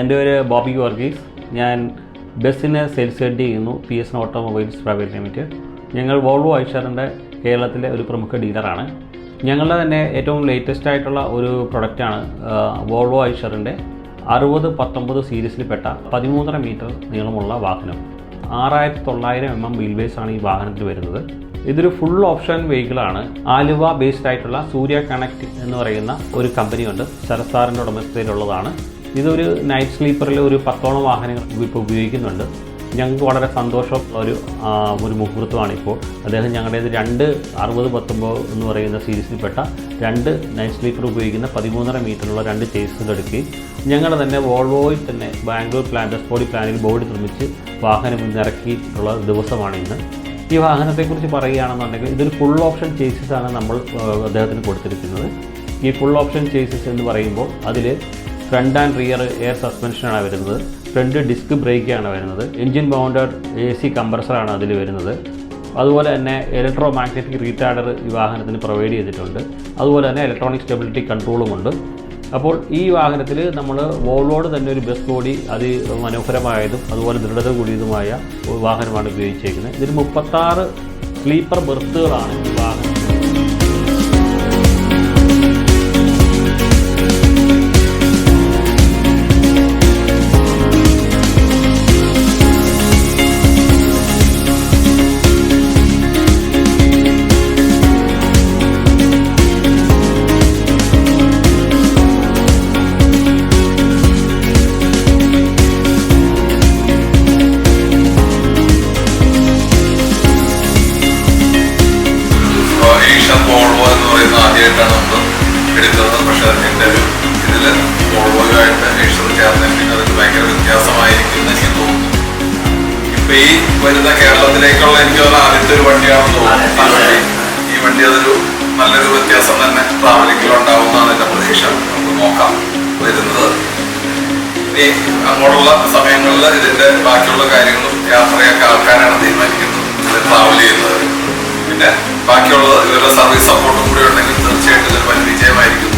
എൻ്റെ പേര് ബോബി വർഗീസ്. ഞാൻ ബസ്സിന് സെയിൽസ് ഹെഡ് ചെയ്യുന്നു PS ഓട്ടോമൊബൈൽസ് പ്രൈവറ്റ് ലിമിറ്റഡ്. ഞങ്ങൾ വോൾവോ ഐഷറിൻ്റെ കേരളത്തിലെ ഒരു പ്രമുഖ ഡീലറാണ്. ഞങ്ങളുടെ തന്നെ ഏറ്റവും ലേറ്റസ്റ്റ് ആയിട്ടുള്ള ഒരു പ്രൊഡക്റ്റാണ് വോൾവോ ഐഷറിൻ്റെ 60-19 സീരീസിൽപ്പെട്ട 13.5 മീറ്റർ നീളമുള്ള വാഹനം. 6900 mm വീൽ ബേസ് ആണ് ഈ വാഹനത്തിൽ വരുന്നത്. ഇതൊരു ഫുൾ ഓപ്ഷൻ വെഹിക്കിളാണ്. ആലുവ ബേസ്ഡ് ആയിട്ടുള്ള സൂര്യ കണക്ട് എന്ന് പറയുന്ന ഒരു കമ്പനിയുണ്ട്, ശരത് സാറിൻ്റെ ഉടമസ്ഥതയിലുള്ളതാണ്. ഇതൊരു നൈറ്റ് സ്ലീപ്പറിൽ ഒരു 10ഓളം വാഹനങ്ങൾ ഇപ്പോൾ ഉപയോഗിക്കുന്നുണ്ട്. ഞങ്ങൾക്ക് വളരെ സന്തോഷമുള്ള ഒരു മുഹൂർത്തമാണ് ഇപ്പോൾ. അദ്ദേഹം ഞങ്ങളുടേത് 2 60-19 എന്ന് പറയുന്ന സീരീസിൽപ്പെട്ട 2 നൈറ്റ് സ്ലീപ്പർ ഉപയോഗിക്കുന്ന 13.5 മീറ്ററുള്ള 2 ചേസുകൾ എടുക്കുകയും ഞങ്ങളുടെ തന്നെ വോൾവോയിൽ തന്നെ ബാംഗ്ലൂർ ബോഡി പ്ലാനിൽ ബോഡി നിർമ്മിച്ച് വാഹനം ഇറക്കിയിട്ടുള്ള ദിവസമാണ് ഇന്ന്. ഈ വാഹനത്തെക്കുറിച്ച് പറയുകയാണെന്നുണ്ടെങ്കിൽ ഇതൊരു ഫുൾ ഓപ്ഷൻ ചേസിസാണ് നമ്മൾ അദ്ദേഹത്തിന് കൊടുത്തിരിക്കുന്നത്. ഈ ഫുൾ ഓപ്ഷൻ ചേസിസ് എന്ന് പറയുമ്പോൾ അതിൽ ഫ്രണ്ട് ആൻഡ് റിയർ എയർ സസ്പെൻഷനാണ് വരുന്നത്, ഫ്രണ്ട് ഡിസ്ക് ബ്രേക്കാണ് വരുന്നത്, എൻജിൻ മൗണ്ടഡ് AC കംപ്രസറാണ് അതിൽ വരുന്നത്. അതുപോലെ തന്നെ ഇലക്ട്രോ മാഗ്നറ്റിക് റീറ്റാർഡർ ഈ വാഹനത്തിന് പ്രൊവൈഡ് ചെയ്തിട്ടുണ്ട്. അതുപോലെ തന്നെ ഇലക്ട്രോണിക് സ്റ്റെബിലിറ്റി കൺട്രോളുമുണ്ട്. അപ്പോൾ ഈ വാഹനത്തിൽ നമ്മൾ വോൾവോയുടെ തന്നെ ഒരു ബസ് ബോഡി മനോഹരമായതും അതുപോലെ ദൃഢത കൂടിയതുമായ വാഹനമാണ് ഉപയോഗിച്ചിരിക്കുന്നത്. ഇതിൽ 36 സ്ലീപ്പർ ബെർത്തുകളാണ് ഈ വാഹനം. ആദ്യമായിട്ടാണ് നമ്മൾ എടുക്കുന്നത്. പക്ഷേ അതിൻ്റെ ഇതിൽ വോൾവോയുമായിട്ട് ഐഷർ ചേർന്നെങ്കിൽ അതിന് ഭയങ്കര വ്യത്യാസമായിരിക്കും എന്ന് എനിക്ക് തോന്നുന്നു. ഇപ്പം ഈ വരുന്ന കേരളത്തിലേക്കുള്ള എനിക്ക് തോന്നുന്ന ആദ്യത്തെ ഒരു വണ്ടിയാണെന്ന് തോന്നുന്നു. ഈ വണ്ടി അതൊരു നല്ലൊരു വ്യത്യാസം തന്നെ ട്രാവലിങ്ങിലുണ്ടാവുന്നതാണ് എൻ്റെ പ്രതീക്ഷ. നമുക്ക് നോക്കാം വരുന്നത്. ഇനി അങ്ങോട്ടുള്ള സമയങ്ങളിൽ ഇതിൻ്റെ ബാക്കിയുള്ള കാര്യങ്ങളും യാത്രയൊക്കെ ആൾക്കാരാണ് തീരുമാനിക്കുന്നത്, ഇത് ട്രാവൽ ചെയ്യുന്നത്. പിന്നെ ബാക്കിയുള്ളത് ഇവരുടെ സർവീസ് സപ്പോർട്ടും കൂടി ഉണ്ടെങ്കിൽ തീർച്ചയായിട്ടും ഇതൊരു വൻ വിജയമായിരിക്കും.